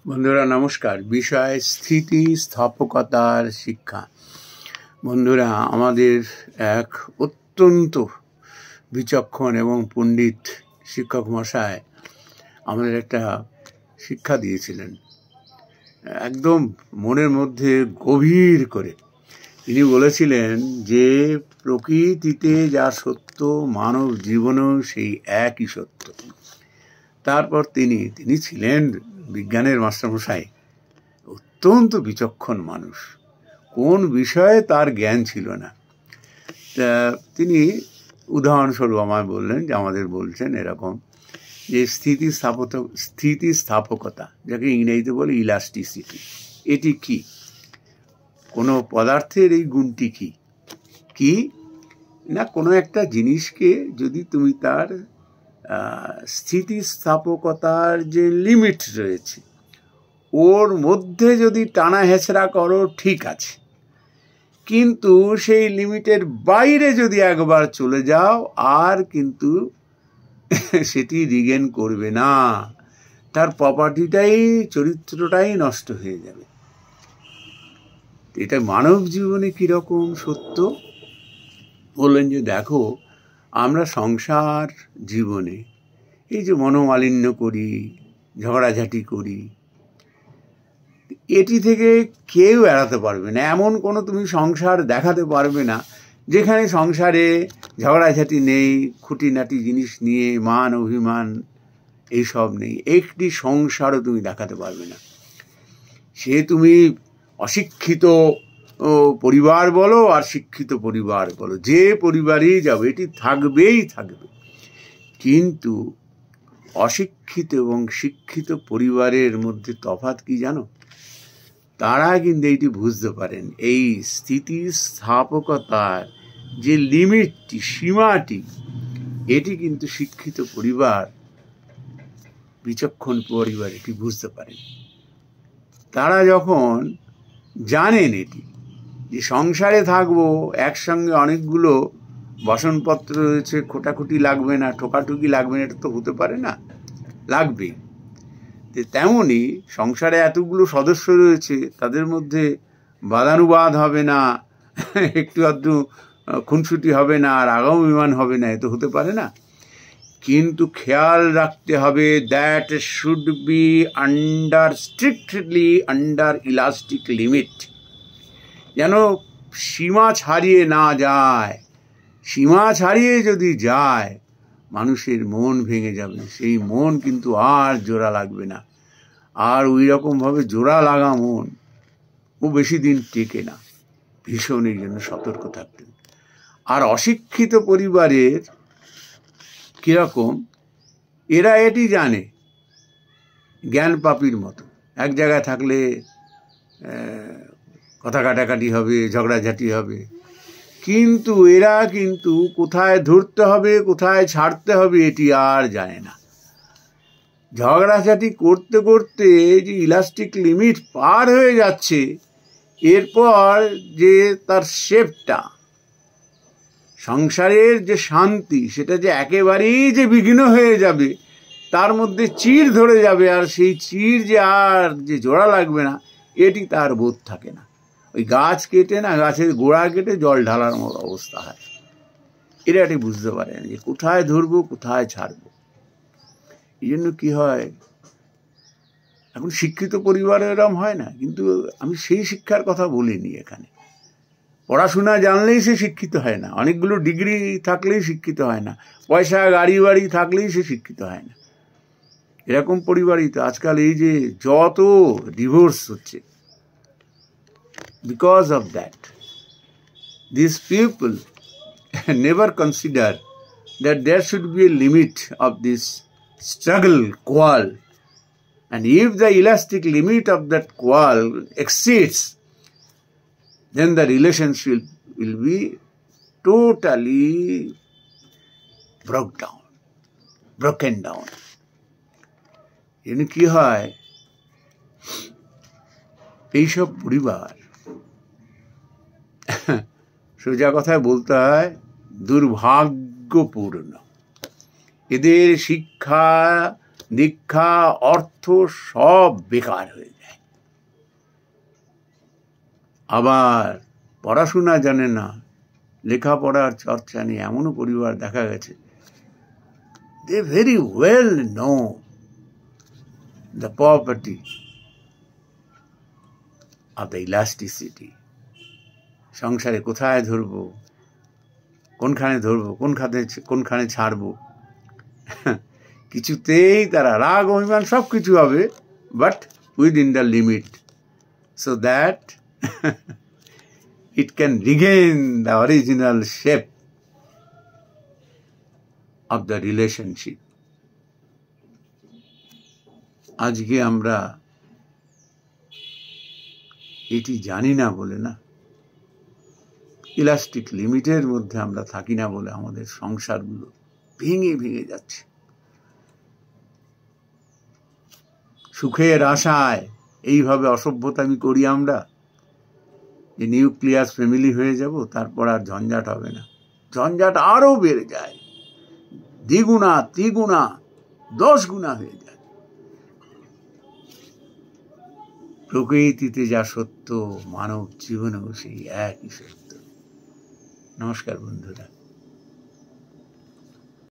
বন্ধুরা নমস্কার। বিষয় স্থিতিস্থাপকতার শিক্ষা। বন্ধুরা, আমাদের এক অত্যন্ত বিচক্ষণ এবং পণ্ডিত শিক্ষক মশাই আমাদের একটা শিক্ষা দিয়েছিলেন, একদম মনের মধ্যে গভীর করে। তিনি বলেছিলেন যে প্রকৃতিতে যা সত্য মানব জীবনেও সেই একই সত্য। তারপর তিনি ছিলেন বিজ্ঞানের মাস্টারমশাই, অত্যন্ত বিচক্ষণ মানুষ, কোন বিষয়ে তার জ্ঞান ছিল না। তা তিনি উদাহরণস্বরূপ আমায় বললেন যে আমাদের বলছেন এরকম যে স্থিতিস্থাপকতা, যাকে ইংরেজিতে বলে ইলাস্টিসিটি, এটি কি? কোনো পদার্থের এই গুণটি কি কি না, কোনো একটা জিনিসকে যদি তুমি তার স্থিতিস্থাপকতার যে লিমিট রয়েছে ওর মধ্যে যদি টানা হেঁচড়া করো ঠিক আছে, কিন্তু সেই লিমিটের বাইরে যদি একবার চলে যাও আর কিন্তু সেটি রিগেন করবে না, তার প্রপার্টিটাই, চরিত্রটাই নষ্ট হয়ে যাবে। এটা মানব জীবনে কীরকম সত্য বললেন যে দেখো, আমরা সংসার জীবনে এই যে মনোমালিন্য করি, ঝগড়াঝাটি করি, এটি থেকে কেউ এড়াতে পারবে না। এমন কোনো তুমি সংসার দেখাতে পারবে না যেখানে সংসারে ঝগড়াঝাটি নেই, খুঁটিনাটি জিনিস নিয়ে মান অভিমান এইসব নেই। একটি সংসারও তুমি দেখাতে পারবে না। সে তুমি অশিক্ষিত পরিবার বলো আর শিক্ষিত পরিবার বলো, যে পরিবারেই যাবে এটি থাকবেই থাকবে। কিন্তু অশিক্ষিত এবং শিক্ষিত পরিবারের মধ্যে তফাৎ কি জানো? তারা কিন্তু এইটি বুঝতে পারেন, এই স্থিতিস্থাপকতার যে লিমিটটি, সীমাটি, এটি কিন্তু শিক্ষিত পরিবার, বিচক্ষণ পরিবার এটি বুঝতে পারেন। তারা যখন জানেন এটি, যে সংসারে থাকবো, একসঙ্গে অনেকগুলো বাসনপত্র রয়েছে, খোটাখুটি লাগবে না, ঠোকাঠুকি লাগবে না, এটা তো হতে পারে না, লাগবেই। তেমনই সংসারে এতগুলো সদস্য রয়েছে, তাদের মধ্যে বাদানুবাদ হবে না, একটু আধটু খুনসুটি হবে না, আর আগাম বিমান হবে না, এ তো হতে পারে না। কিন্তু খেয়াল রাখতে হবে, that should be strictly under elastic limit, যেন সীমা ছাড়িয়ে না যায়। সীমা ছাড়িয়ে যদি যায়, মানুষের মন ভেঙে যাবে, সেই মন কিন্তু আর জোড়া লাগবে না। আর ওই রকমভাবে জোড়া লাগা মন ও বেশি দিন টেকে না। ভীষণ এই জন্য সতর্ক থাকতেন। আর অশিক্ষিত পরিবারের কিরকম, এরা এটি জানে, জ্ঞান পাপীর মতো। এক জায়গায় থাকলে কথা কাটাকাটি হবে, ঝগড়াঝাটি হবে, কিন্তু এরা কিন্তু কোথায় ধরতে হবে, কোথায় ছাড়তে হবে এটি আর জানে না। ঝগড়াঝাটি করতে করতে যে ইলাস্টিক লিমিট পার হয়ে যাচ্ছে, এরপর যে তার শেপটা, সংসারের যে শান্তি, সেটা যে একেবারেই যে বিঘ্ন হয়ে যাবে, তার মধ্যে চির ধরে যাবে, আর সেই চির যে আর যে জোড়া লাগবে না, এটি তার বোধ থাকে না। ওই গাছ কেটে না, গাছের গোড়া কেটে জল ঢালার মতো অবস্থা হয়। এরা এটি বুঝতে পারে না যে কোথায় ধরবো, কোথায় ছাড়বো। এই জন্য কি হয়, এখন শিক্ষিত পরিবারে এরম হয় না, কিন্তু আমি সেই শিক্ষার কথা বলিনি এখানে। পড়াশোনা জানলেই সে শিক্ষিত হয় না, অনেকগুলো ডিগ্রি থাকলেই শিক্ষিত হয় না, পয়সা গাড়ি বাড়ি থাকলেই সে শিক্ষিত হয় না। এরকম পরিবারই তো আজকাল এই যে যত ডিভোর্স হচ্ছে, because of that this people never consider that there should be a limit of this struggle quarrel, and if the elastic limit of that quarrel exceeds, then the relationship will be totally broken down. কি হয়, এইসব পরিবার সোজা কথায় বলতে হয় দুর্ভাগ্যপূর্ণ। এদের শিক্ষা দীক্ষা, অর্থ সব বেকার হয়ে যায়। আবার পড়াশোনা জানে না, লেখাপড়ার চর্চা নেই, এমনও পরিবার দেখা গেছে। They very well know the property of the elasticity. সংসারে কোথায় ধরবো, কোনখানে ধরবো, কোনখানে ছাড়বো, কিছুতেই তারা রাগ অভিমান সব কিছু হবে, but within the limit, so that it can regain the original shape of the relationship. আজকে আমরা এটি জানি না বলে না, ইলাস্টিক লিমিটের মধ্যে আমরা থাকি না বলে আমাদের সংসারগুলো ভেঙে ভেঙে যাচ্ছে। সুখের আশায় এইভাবে অসভ্যতামি করি আমরা, যে নিউক্লিয়াস ফ্যামিলি হয়ে যাব, তারপর আর ঝঞ্ঝাট হবে না। ঝঞ্ঝাট আরো বেড়ে যায়, দ্বিগুণা, তিগুণা, 10 গুণা হয়ে যায়। প্রকৃতিতে যা সত্য, মানব জীবনেও সেই একই সত্য। নমস্কার বন্ধুরা।